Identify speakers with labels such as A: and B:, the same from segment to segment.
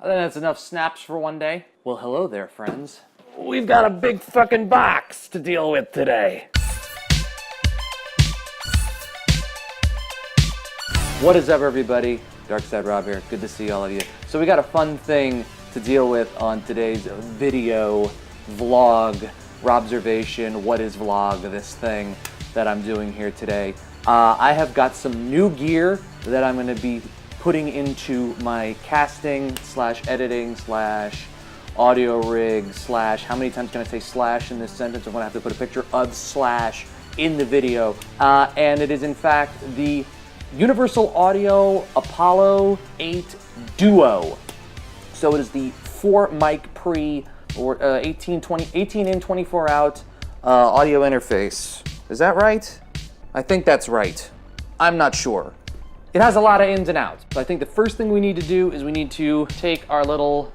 A: I think that's enough snaps for one day. Well, hello there, friends. We've got a big fucking box to deal with today. What is up, everybody? Darkside Rob here. Good to see all of you. So we got a fun thing to deal with on today's video vlog, Robservation, what is vlog, this thing that I'm doing here today. I have got some new gear that I'm going to be putting into my casting slash editing slash audio rig slash, how many times can I say slash in this sentence? I'm going to have to put a picture of slash in the video. And it is in fact the Universal Audio Apollo 8 Duo. So it is the 4 mic pre or 18 in 24 out audio interface. Is that right? I think that's right. I'm not sure. It has a lot of ins and outs. So I think the first thing we need to do is we need to take our little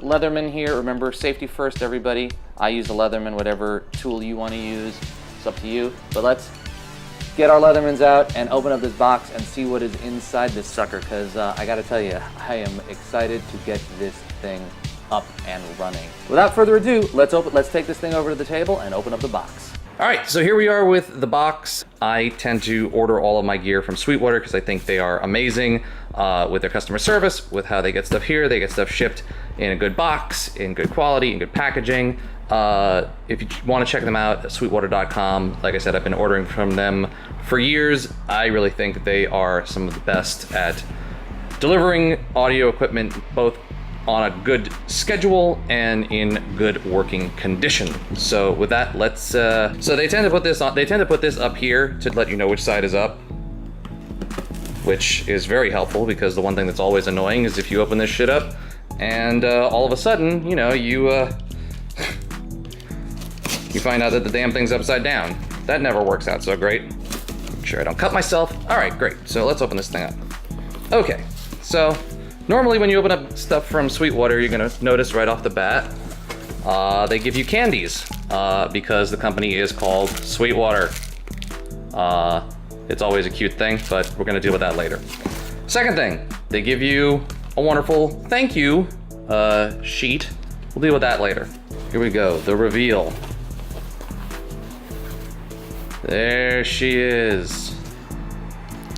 A: Leatherman here. Remember, safety first, everybody. I use a Leatherman, whatever tool you want to use. It's up to you. But let's get our Leathermans out and open up this box and see what is inside this sucker, because I gotta tell you, I am excited to get this thing up and running. Without further ado, let's take this thing over to the table and open up the box.
B: All right, so here we are with the box. I tend to order all of my gear from Sweetwater because I think they are amazing with their customer service, with how they get stuff here. They get stuff shipped in a good box, in good quality, in good packaging. If you want to check them out, sweetwater.com. Like I said, I've been ordering from them for years. I really think they are some of the best at delivering audio equipment, both on a good schedule and in good working condition. So with that, let's so they tend to put this on, they tend to put this up here to let you know which side is up, which is very helpful, because the one thing that's always annoying is if you open this shit up and all of a sudden, you know, you find out that the damn thing's upside down. That never works out so great. Make sure I don't cut myself. All right, great. So let's open this thing up. Okay, so normally when you open up stuff from Sweetwater, you're gonna notice right off the bat, they give you candies because the company is called Sweetwater. It's always a cute thing, but we're gonna deal with that later. Second thing, they give you a wonderful thank you sheet. We'll deal with that later. Here we go, the reveal. There she is.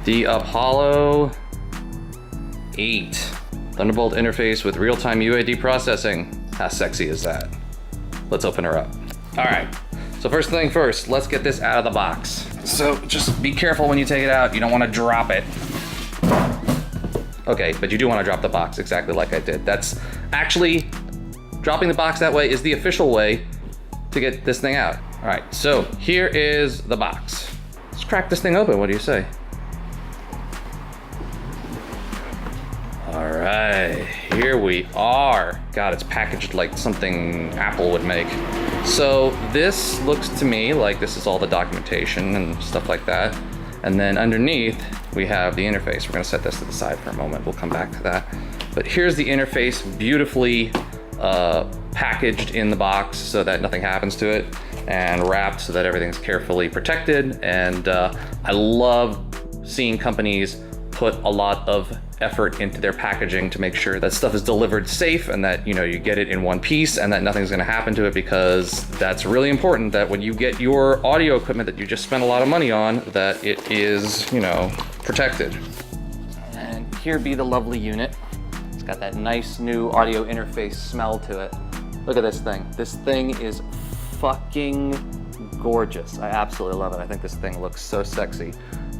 B: The Apollo 8. Thunderbolt interface with real-time UAD processing. How sexy is that? Let's open her up. All right, so first thing first, let's get this out of the box. So just be careful when you take it out. You don't want to drop it. Okay, but you do want to drop the box exactly like I did. That's actually, dropping the box that way is the official way to get this thing out. All right, so here is the box. Let's crack this thing open, what do you say? All right, here we are. God, it's packaged like something Apple would make. So this looks to me like this is all the documentation and stuff like that. And then underneath, we have the interface. We're gonna set this to the side for a moment. We'll come back to that. But here's the interface, beautifully packaged in the box so that nothing happens to it, and wrapped so that everything's carefully protected. And I love seeing companies put a lot of effort into their packaging to make sure that stuff is delivered safe and that, you know, you get it in one piece and that nothing's gonna happen to it, because that's really important, that when you get your audio equipment that you just spent a lot of money on, that it is, you know, protected.
A: And here be the lovely unit. It's got that nice new audio interface smell to it. Look at this thing. This thing is fucking gorgeous. I absolutely love it. I think this thing looks so sexy.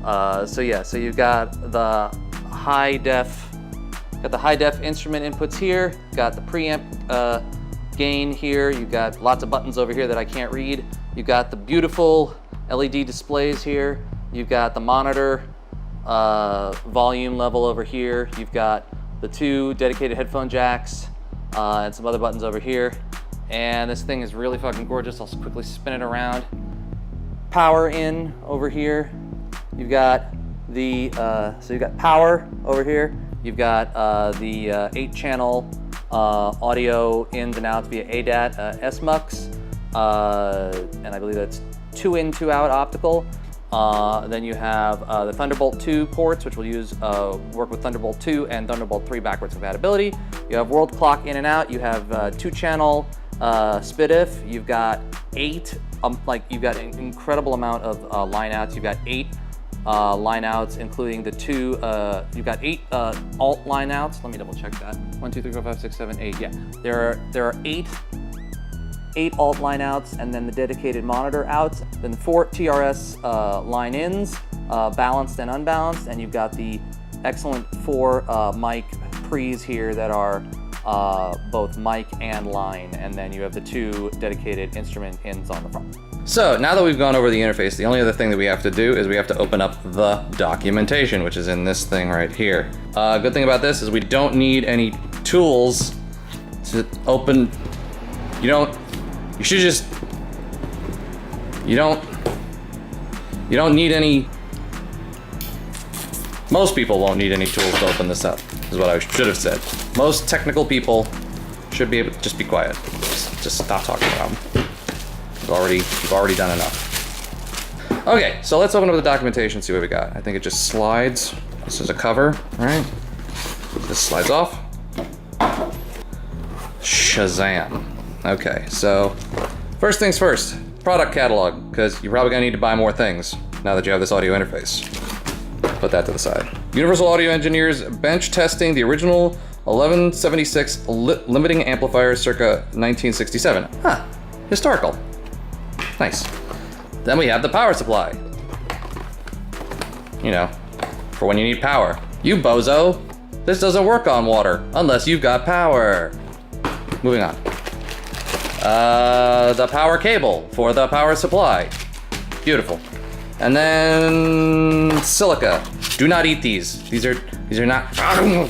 A: So yeah, so you've got the high def instrument inputs here. Got the preamp gain here. You've got lots of buttons over here that I can't read. You've got the beautiful LED displays here. You've got the monitor volume level over here. You've got the 2 dedicated headphone jacks and some other buttons over here. And this thing is really fucking gorgeous. I'll quickly spin it around. Power in over here. You've got the, so you've got power over here. You've got the 8-channel audio ins and outs via ADAT SMUX, and I believe that's 2 in, 2 out optical. Then you have the Thunderbolt 2 ports, which will work with Thunderbolt 2 and Thunderbolt 3 backwards compatibility. You have world clock in and out. You have 2-channel SPDIF. You've got 8, you've got an incredible amount of line outs. You've got 8 line outs, including the 2, you've got 8 alt line outs. Let me double check that. 1, 2, 3, 4, 5, 6, 7, 8. Yeah, there are 8 alt line outs, and then the dedicated monitor outs, then 4 TRS line ins, balanced and unbalanced, and you've got the excellent 4 mic pre's here that are both mic and line, and then you have the 2 dedicated instrument ins on the front.
B: So now that we've gone over the interface, the only other thing that we have to do is we have to open up the documentation, which is in this thing right here. Good thing about this is we don't need any tools to open. You don't need any. Most people won't need any tools to open this up, is what I should have said. Most technical people should be able to just be quiet. Just stop talking about them. You've already done enough. Okay, so let's open up the documentation and see what we got. I think it just slides. This is a cover, right? This slides off. Shazam. Okay, so first things first, product catalog, because you're probably gonna need to buy more things now that you have this audio interface. Put that to the side. Universal Audio Engineers bench testing the original 1176 limiting amplifier circa 1967. Huh, historical. Nice. Then we have the power supply. You know, for when you need power. You bozo, this doesn't work on water unless you've got power. Moving on. The power cable for the power supply. Beautiful. And then silica. Do not eat these. These are not. No,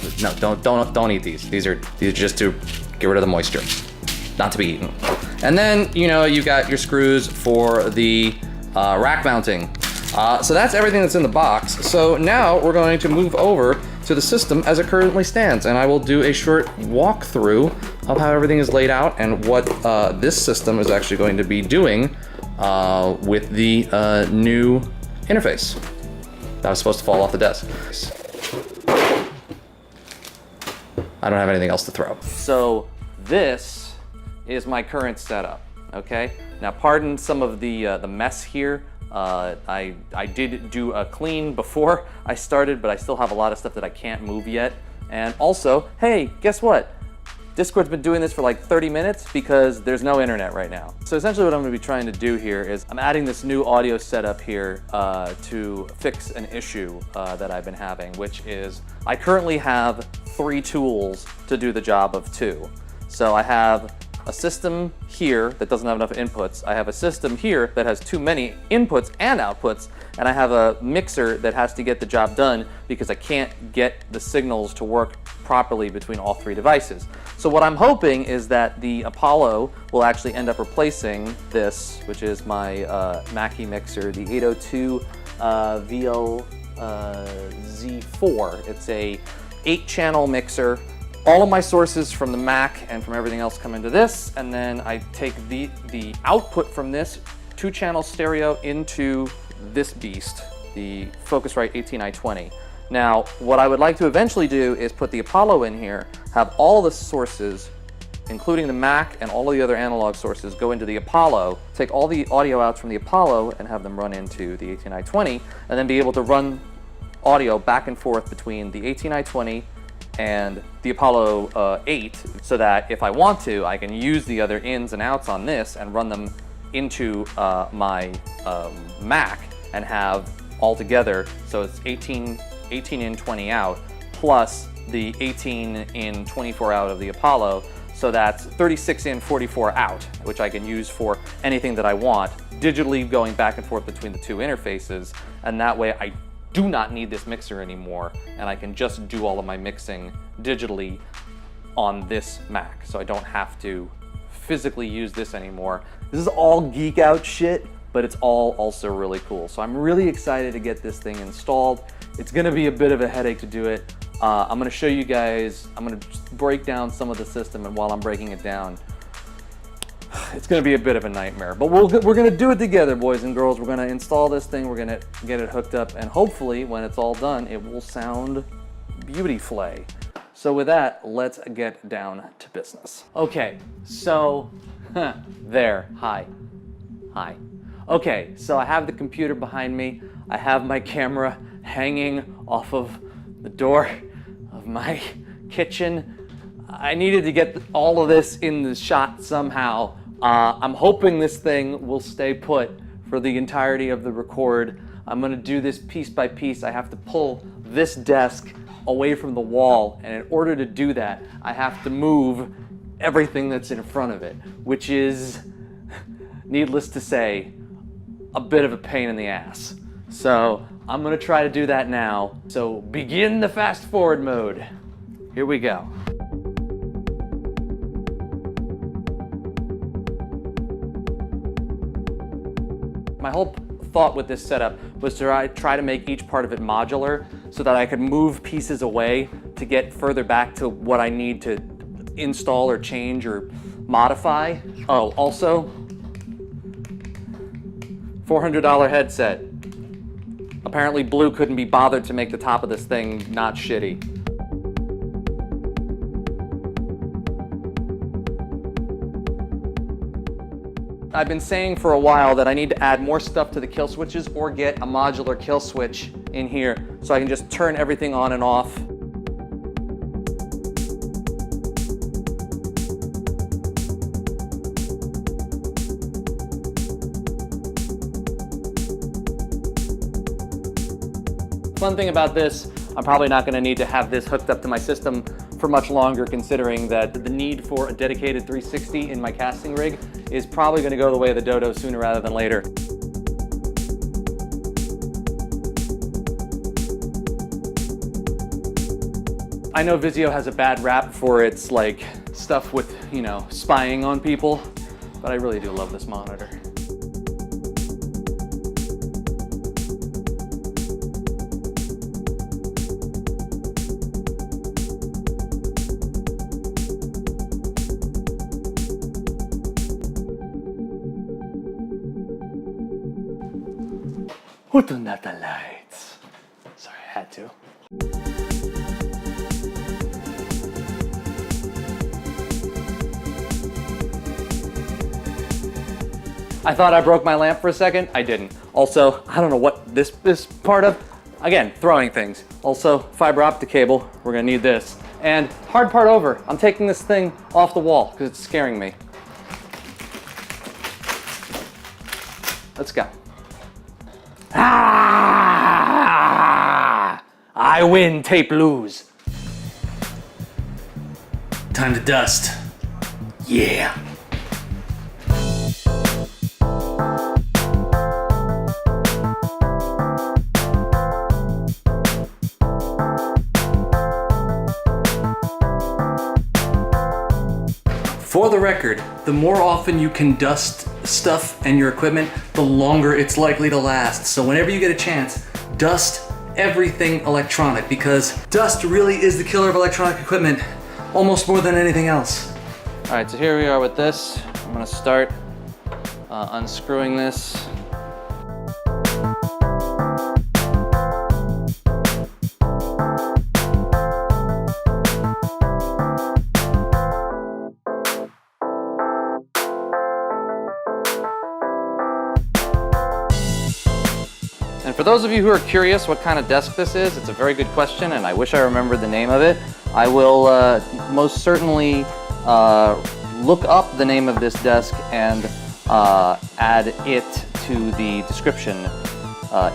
B: don't eat these. These are just to get rid of the moisture, not to be eaten. And then you've got your screws for the rack mounting. So that's everything that's in the box. So now we're going to move over to the system as it currently stands, and I will do a short walkthrough of how everything is laid out and what this system is actually going to be doing with the new interface. That was supposed to fall off the desk. I don't have anything else to throw.
A: So this is my current setup, okay? Now pardon some of the mess here. I did do a clean before I started, but I still have a lot of stuff that I can't move yet. And also, hey, guess what? Discord's been doing this for like 30 minutes because there's no internet right now. So essentially what I'm gonna be trying to do here is I'm adding this new audio setup here to fix an issue that I've been having, which is I currently have 3 tools to do the job of 2. So I have a system here that doesn't have enough inputs. I have a system here that has too many inputs and outputs, and I have a mixer that has to get the job done because I can't get the signals to work properly between all 3 devices. So what I'm hoping is that the Apollo will actually end up replacing this, which is my Mackie mixer, the 802 VLZ4. It's a 8-channel mixer. All of my sources from the Mac and from everything else come into this, and then I take the output from this 2-channel stereo into this beast, the Focusrite 18i20. Now, what I would like to eventually do is put the Apollo in here, have all the sources, including the Mac and all of the other analog sources, go into the Apollo, take all the audio outs from the Apollo and have them run into the 18i20, and then be able to run audio back and forth between the 18i20 and the Apollo 8, so that if I want to, I can use the other ins and outs on this and run them into my Mac and have all together, so it's 18 in, 20 out, plus the 18 in, 24 out of the Apollo, so that's 36 in, 44 out, which I can use for anything that I want, digitally going back and forth between the 2 interfaces, and that way I do not need this mixer anymore, and I can just do all of my mixing digitally on this Mac, so I don't have to physically use this anymore. This is all geek out shit, but it's all also really cool. So I'm really excited to get this thing installed. It's gonna be a bit of a headache to do it. I'm gonna show you guys, I'm gonna just break down some of the system, and while I'm breaking it down, it's gonna be a bit of a nightmare, but we're gonna do it together, boys and girls. We're gonna install this thing, we're gonna get it hooked up, and hopefully when it's all done, it will sound beautiful. So with that, let's get down to business. Okay, so, there, hi. Okay, so I have the computer behind me. I have my camera hanging off of the door of my kitchen. I needed to get all of this in the shot somehow. I'm hoping this thing will stay put for the entirety of the record. I'm gonna do this piece by piece. I have to pull this desk away from the wall, and in order to do that, I have to move everything that's in front of it, which is, needless to say, a bit of a pain in the ass. So I'm gonna try to do that now. So begin the fast forward mode. Here we go. My whole thought with this setup was to try to make each part of it modular so that I could move pieces away to get further back to what I need to install or change or modify. Oh, also, $400 headset. Apparently Blue couldn't be bothered to make the top of this thing not shitty. I've been saying for a while that I need to add more stuff to the kill switches or get a modular kill switch in here so I can just turn everything on and off. Fun thing about this, I'm probably not going to need to have this hooked up to my system for much longer, considering that the need for a dedicated 360 in my casting rig is probably going to go the way of the dodo sooner rather than later. I know Vizio has a bad rap for its like stuff with, you know, spying on people, but I really do love this monitor. Who turned out the lights? Sorry, I had to. I thought I broke my lamp for a second. I didn't. Also, I don't know what this is part of. Again, throwing things. Also, fiber optic cable. We're gonna need this. And hard part over. I'm taking this thing off the wall because it's scaring me. Let's go. Ah! I win, tape lose. Time to dust. Yeah. For the record, the more often you can dust stuff and your equipment, the longer it's likely to last. So whenever you get a chance, dust everything electronic, because dust really is the killer of electronic equipment, almost more than anything else. All right, so here we are with this. I'm gonna start unscrewing this. And for those of you who are curious what kind of desk this is, it's a very good question, and I wish I remembered the name of it. I will most certainly look up the name of this desk and add it to the description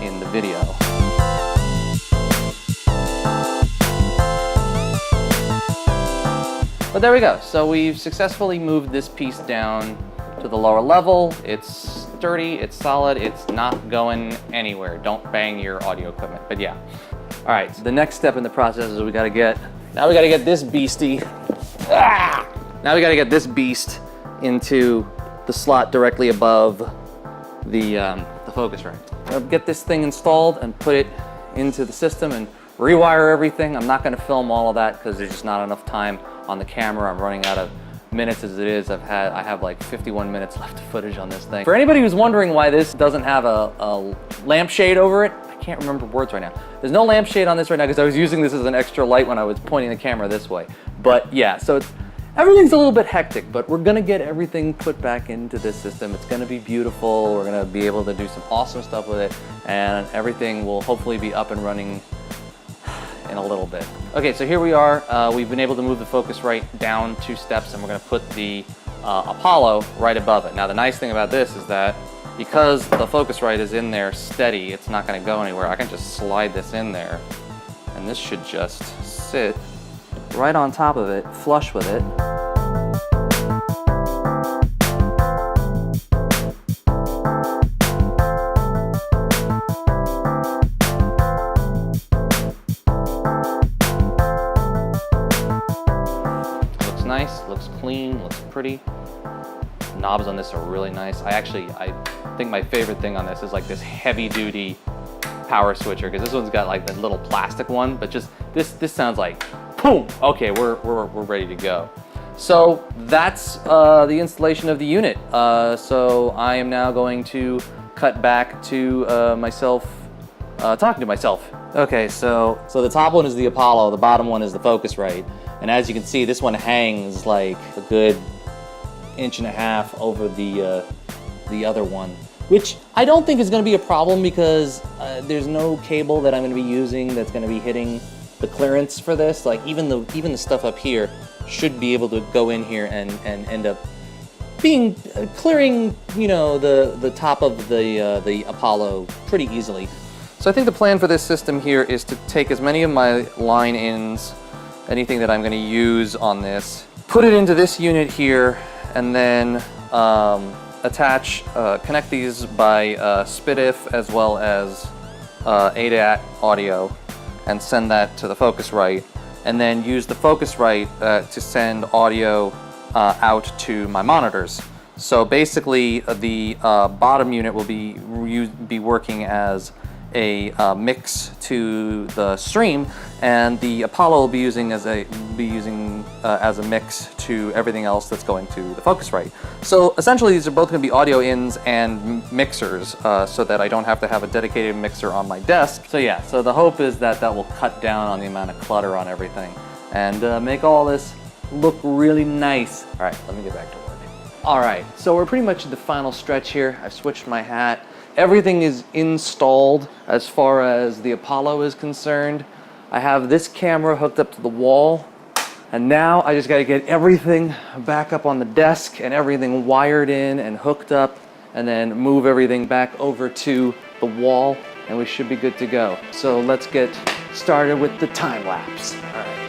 A: in the video. But there we go. So we've successfully moved this piece down to the lower level. It's sturdy, it's solid, it's not going anywhere. Don't bang your audio equipment, but yeah. All right, so the next step in the process is we gotta get this beastie. Now we gotta get this beast into the slot directly above the Focusrite. I'll get this thing installed and put it into the system and rewire everything. I'm not gonna film all of that because there's just not enough time on the camera. I'm running out of minutes as it is, I have like 51 minutes left of footage on this thing. For anybody who's wondering why this doesn't have a lampshade over it, I can't remember words right now. There's no lampshade on this right now because I was using this as an extra light when I was pointing the camera this way. But yeah, so everything's a little bit hectic, but we're gonna get everything put back into this system. It's gonna be beautiful. We're gonna be able to do some awesome stuff with it, and everything will hopefully be up and running in a little bit. Okay, so here we are. We've been able to move the Focusrite down 2 steps, and we're gonna put the Apollo right above it. Now the nice thing about this is that because the Focusrite is in there steady, it's not gonna go anywhere. I can just slide this in there, and this should just sit right on top of it, flush with it. Looks nice, looks clean, looks pretty. Knobs on this are really nice. I think my favorite thing on this is like this heavy duty power switcher, because this one's got like the little plastic one, but just this sounds like boom. Okay, we're ready to go. So that's the installation of the unit. So I am now going to cut back to myself talking to myself. Okay, so the top one is the Apollo, the bottom one is the Focusrite, and as you can see, this one hangs like a good 1.5 inches over the other one, which I don't think is going to be a problem because there's no cable that I'm going to be using that's going to be hitting the clearance for this. Like even the stuff up here should be able to go in here and end up being clearing, you know, the top of the Apollo pretty easily. So I think the plan for this system here is to take as many of my line ins, anything that I'm going to use on this, put it into this unit here, and then connect these by SPDIF as well as ADAT audio, and send that to the Focusrite, and then use the Focusrite to send audio out to my monitors. So basically, the bottom unit will be working as a mix to the stream, and the Apollo will be using as a mix to everything else that's going to the Focusrite. So essentially, these are both going to be audio ins and mixers, so that I don't have to have a dedicated mixer on my desk. So yeah, so the hope is that will cut down on the amount of clutter on everything and make all this look really nice. All right, let me get back to work. All right, so we're pretty much at the final stretch here. I've switched my hat. Everything is installed as far as the Apollo is concerned. I have this camera hooked up to the wall, and now I just gotta get everything back up on the desk and everything wired in and hooked up, and then move everything back over to the wall, and we should be good to go. So let's get started with the time lapse. All right.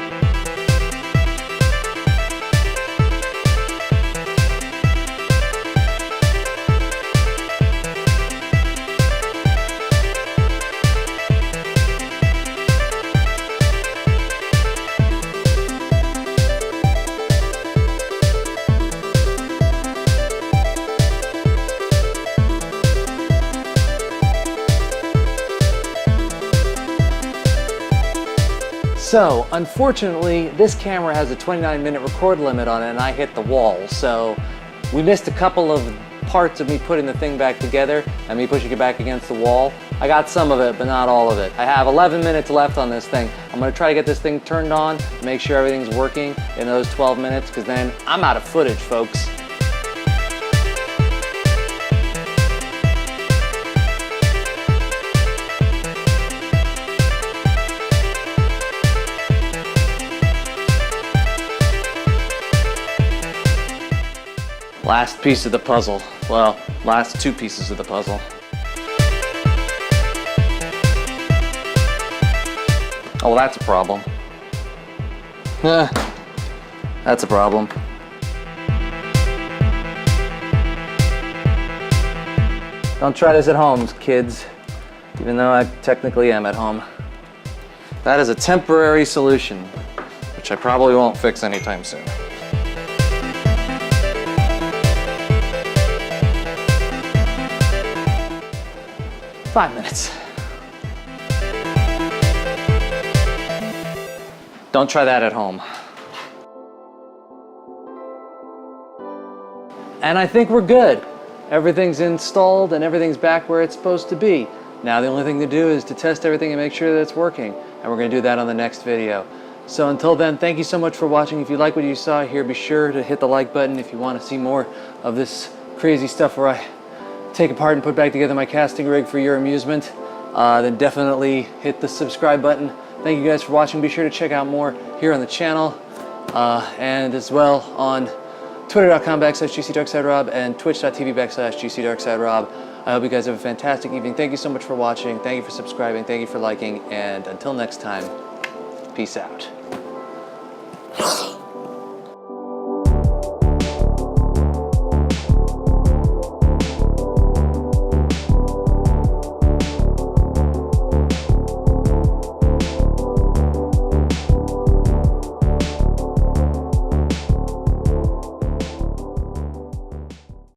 A: So, unfortunately, this camera has a 29-minute record limit on it, and I hit the wall. So, we missed a couple of parts of me putting the thing back together and me pushing it back against the wall. I got some of it, but not all of it. I have 11 minutes left on this thing. I'm gonna try to get this thing turned on, make sure everything's working in those 12 minutes, because then I'm out of footage, folks. Last piece of the puzzle. Well, last 2 pieces of the puzzle. Oh, well, that's a problem. That's a problem. Don't try this at home, kids, even though I technically am at home. That is a temporary solution, which I probably won't fix anytime soon. 5 minutes. Don't try that at home. And I think we're good. Everything's installed and everything's back where it's supposed to be. Now the only thing to do is to test everything and make sure that it's working. And we're gonna do that on the next video. So until then, thank you so much for watching. If you like what you saw here, be sure to hit the like button. If you want to see more of this crazy stuff where I take apart and put back together my casting rig for your amusement, then definitely hit the subscribe button. Thank you guys for watching. Be sure to check out more here on the channel, and as well on twitter.com/GCDarksideRob and twitch.tv/GCDarksideRob. I hope you guys have a fantastic evening. Thank you so much for watching. Thank you for subscribing. Thank you for liking. And until next time, peace out.